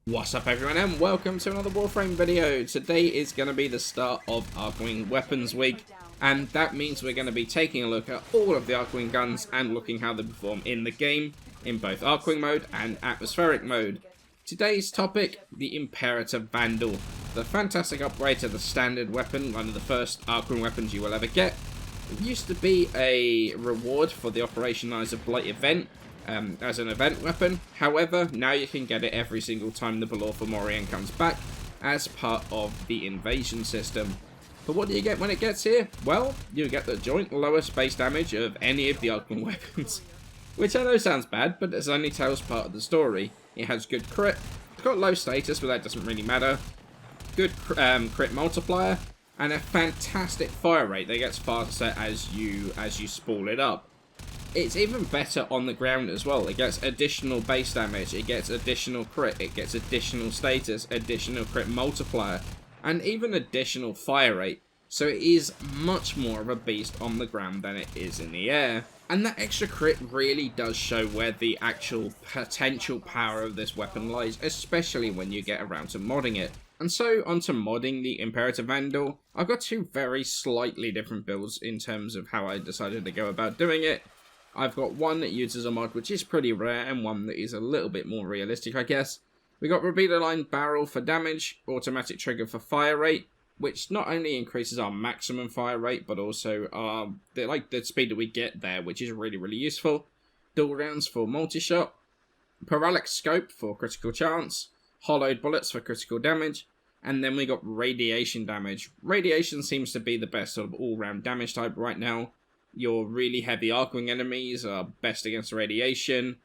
What's up everyone and welcome to another Warframe video. Today is going to be the start of Archwing Weapons week, and that means we're going to be taking a look at all of the Archwing guns and looking how they perform in the game in both Archwing mode and atmospheric mode. Today's topic, the Imperator Vandal, the fantastic upgrade to the standard weapon, one of the first Archwing weapons you will ever get. It used to be a reward for the Operation Eyes of Blight event, as an event weapon. However, now you can get it every single time the Balor for Morian comes back as part of the invasion system. But what do you get when it gets here? Well, you get the joint lowest base damage of any of the Archwing weapons. Which I know sounds bad, but it only tells part of the story. It has good crit, it's got low status, but that doesn't really matter. Good crit multiplier, and a fantastic fire rate that gets faster as you spool it up. It's even better on the ground as well. It gets additional base damage, it gets additional crit, it gets additional status, additional crit multiplier, and even additional fire rate. So it is much more of a beast on the ground than it is in the air. And that extra crit really does show where the actual potential power of this weapon lies, especially when you get around to modding it. And so, onto modding the Imperator Vandal. I've got two very slightly different builds in terms of how I decided to go about doing it. I've got one that uses a mod which is pretty rare, and one that is a little bit more realistic, I guess. We got Repeater Line Barrel for damage, automatic trigger for fire rate, which not only increases our maximum fire rate, but also the speed that we get there, which is really, really useful. Dual rounds for multi-shot, Parallax Scope for critical chance, hollowed bullets for critical damage, and then we got radiation damage. Radiation seems to be the best sort of all-round damage type right now. Your really heavy Archwing enemies are best against radiation.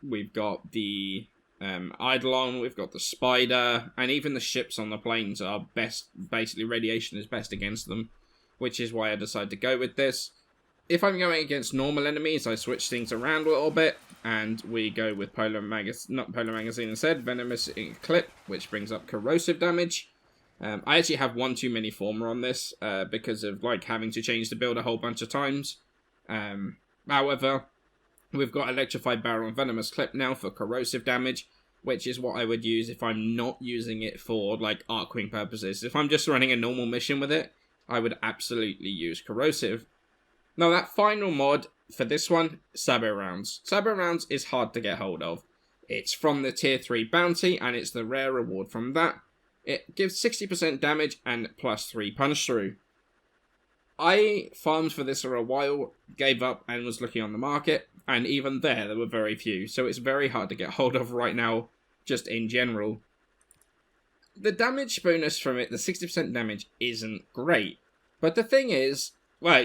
We've got the Eidolon, we've got the Spider, and even the ships on the planes are best. Basically, radiation is best against them, which is why I decided to go with this. If I'm going against normal enemies, I switch things around a little bit, and we go with not Polar Magazine instead, Venomous Clip, which brings up corrosive damage. I actually have one too many former on this, because of having to change the build a whole bunch of times. However, we've got Electrified Barrel and Venomous Clip now for corrosive damage, which is what I would use if I'm not using it for Archwing purposes. If I'm just running a normal mission with it, I would absolutely use corrosive. Now that final mod for this one, Sabot Rounds. Sabot Rounds is hard to get hold of. It's from the tier 3 bounty, and it's the rare reward from that. It gives 60% damage and +3 punch through. I farmed for this for a while, gave up and was looking on the market, and even there were very few, so it's very hard to get hold of right now, just in general. The damage bonus from it, the 60% damage, isn't great, but the thing is, well,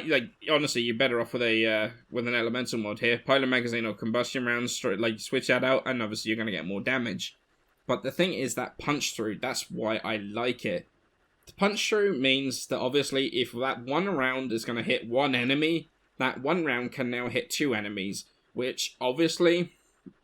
honestly, you're better off with an elemental mod here. Polar Magazine or Combustion Rounds, switch that out, and obviously you're going to get more damage. But the thing is that punch through, that's why I like it. The punch through means that obviously if that one round is going to hit one enemy, that one round can now hit two enemies, which obviously,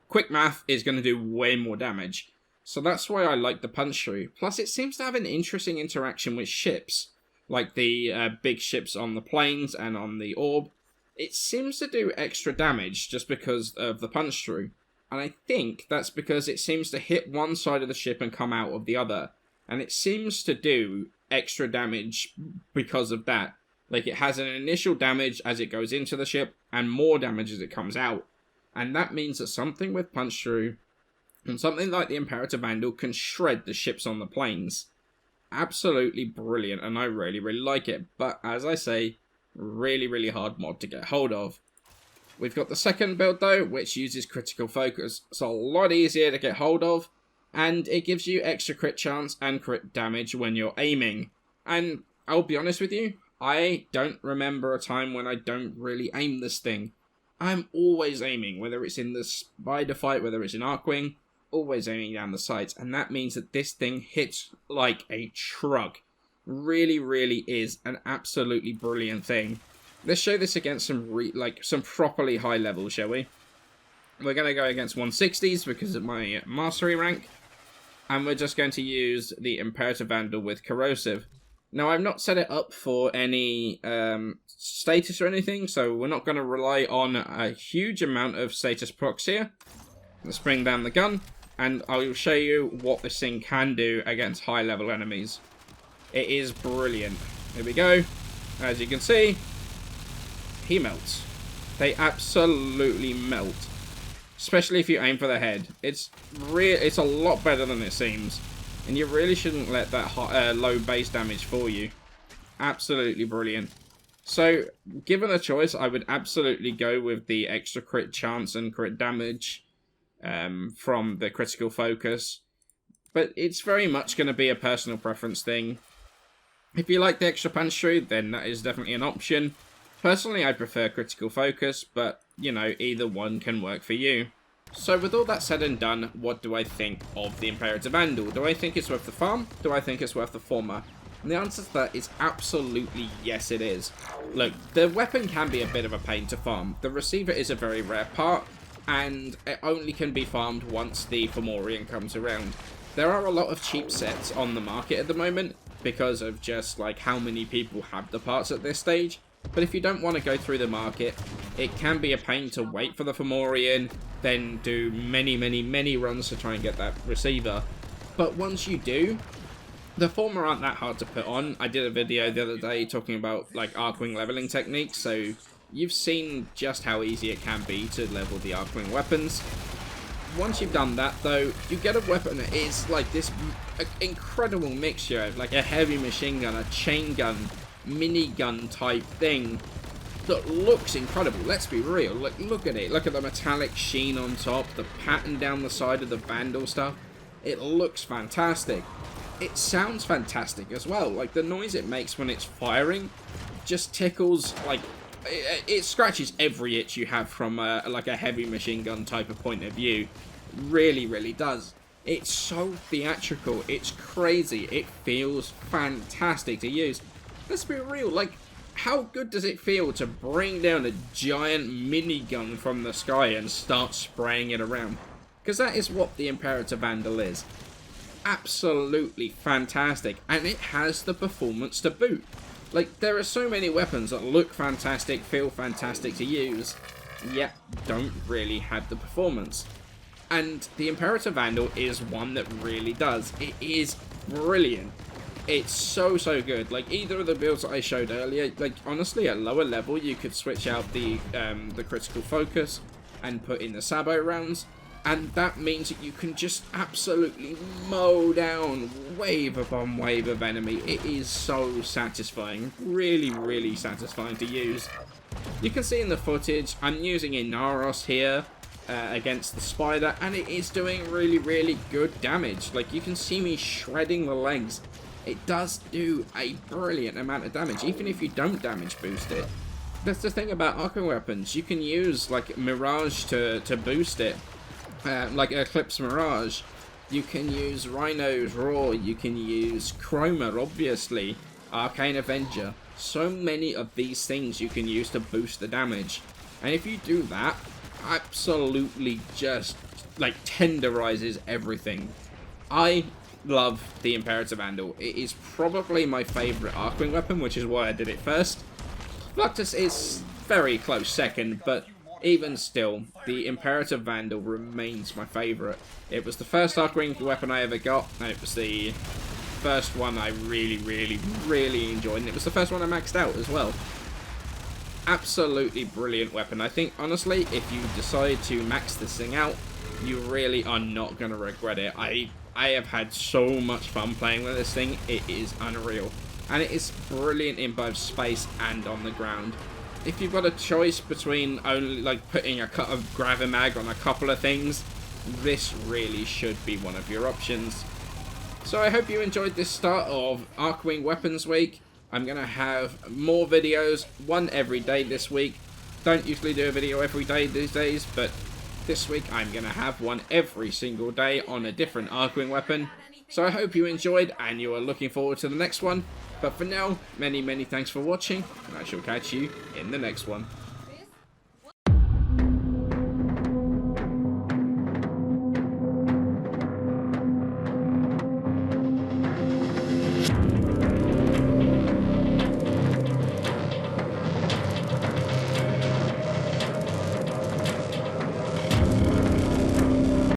quick math, is going to do way more damage. So that's why I like the punch through. Plus it seems to have an interesting interaction with ships, like the big ships on the planes and on the orb. It seems to do extra damage just because of the punch through. And I think that's because it seems to hit one side of the ship and come out of the other. And it seems to do extra damage because of that. It has an initial damage as it goes into the ship, and more damage as it comes out. And that means that something with punch through, and something like the Imperator Vandal, can shred the ships on the planes. Absolutely brilliant, and I really, really like it. But, as I say, really, really hard mod to get hold of. We've got the second build though, which uses critical focus. It's a lot easier to get hold of, and it gives you extra crit chance and crit damage when you're aiming. And I'll be honest with you, I don't remember a time when I don't really aim this thing. I'm always aiming, whether it's in the Spider fight, whether it's in Archwing, always aiming down the sights, and that means that this thing hits like a truck. Really, really is an absolutely brilliant thing. Let's show this against some properly high levels, shall we? We're going to go against 160s because of my mastery rank. And we're just going to use the Imperator Vandal with corrosive. Now, I've not set it up for any status or anything, so we're not going to rely on a huge amount of status procs here. Let's bring down the gun. and I'll show you what this thing can do against high level enemies. It is brilliant. Here we go. As you can see, he melts. They absolutely melt. Especially if you aim for the head. It's a lot better than it seems. And you really shouldn't let that low base damage fool you. Absolutely brilliant. So, given a choice, I would absolutely go with the extra crit chance and crit damage from the critical focus. But it's very much going to be a personal preference thing. If you like the extra punch through, then that is definitely an option. Personally, I prefer critical focus, but, you know, either one can work for you. So with all that said and done, what do I think of the Imperator Vandal? Do I think it's worth the farm? Do I think it's worth the former? And the answer to that is absolutely yes, it is. Look, the weapon can be a bit of a pain to farm. The receiver is a very rare part, and it only can be farmed once the Fomorian comes around. There are a lot of cheap sets on the market at the moment, because of just like how many people have the parts at this stage. But if you don't want to go through the market, it can be a pain to wait for the Fomorian, then do many runs to try and get that receiver. But once you do, the former aren't that hard to put on. I did a video the other day talking about like Archwing leveling techniques, so you've seen just how easy it can be to level the Archwing weapons. Once you've done that though, you get a weapon that is like this incredible mixture of like a heavy machine gun, a chain gun, minigun type thing that looks incredible. Let's be real. Look at it. Look at the metallic sheen on top, the pattern down the side of the Vandal stuff. It looks fantastic. It sounds fantastic as well. Like the noise it makes when it's firing just tickles, like it scratches every itch you have from like a heavy machine gun type of point of view. Really does. It's so theatrical. It's crazy. It feels fantastic to use. Let's be real, like, how good does it feel to bring down a giant minigun from the sky and start spraying it around? Because that is what the Imperator Vandal is. Absolutely fantastic, and it has the performance to boot. Like, there are so many weapons that look fantastic, feel fantastic to use, yet don't really have the performance. And the Imperator Vandal is one that really does. It is brilliant. It's so good. Like either of the builds that I showed earlier, like honestly at lower level you could switch out the critical focus and put in the Sabo rounds, and that means that you can just absolutely mow down wave upon wave of enemy. It is so satisfying. Really satisfying to use. You can see in the footage I'm using Inaros here against the spider, and it is doing really good damage. Like you can see me shredding the legs. It does do a brilliant amount of damage, even if you don't damage boost it. That's the thing about Archwing Weapons. You can use, like, Mirage to boost it. Like Eclipse Mirage. You can use Rhino's Roar. You can use Chroma, obviously. Arcane Avenger. So many of these things you can use to boost the damage. And if you do that, absolutely just, like, tenderizes everything. I love the Imperator Vandal. It is probably my favourite Archwing weapon, which is why I did it first. Fluctus is very close second, but even still, the Imperator Vandal remains my favourite. It was the first Archwing weapon I ever got, and it was the first one I really enjoyed, and it was the first one I maxed out as well. Absolutely brilliant weapon. I think, honestly, if you decide to max this thing out, you really are not going to regret it. I have had so much fun playing with this thing. It is unreal. And it is brilliant in both space and on the ground. If you've got a choice between only like putting a cut of Gravimag on a couple of things, this really should be one of your options. So I hope you enjoyed this start of Archwing Weapons Week. I'm going to have more videos, one every day this week. Don't usually do a video every day these days, but this week I'm going to have one every single day on a different Archwing weapon. So I hope you enjoyed and you are looking forward to the next one. But for now, many thanks for watching, and I shall catch you in the next one.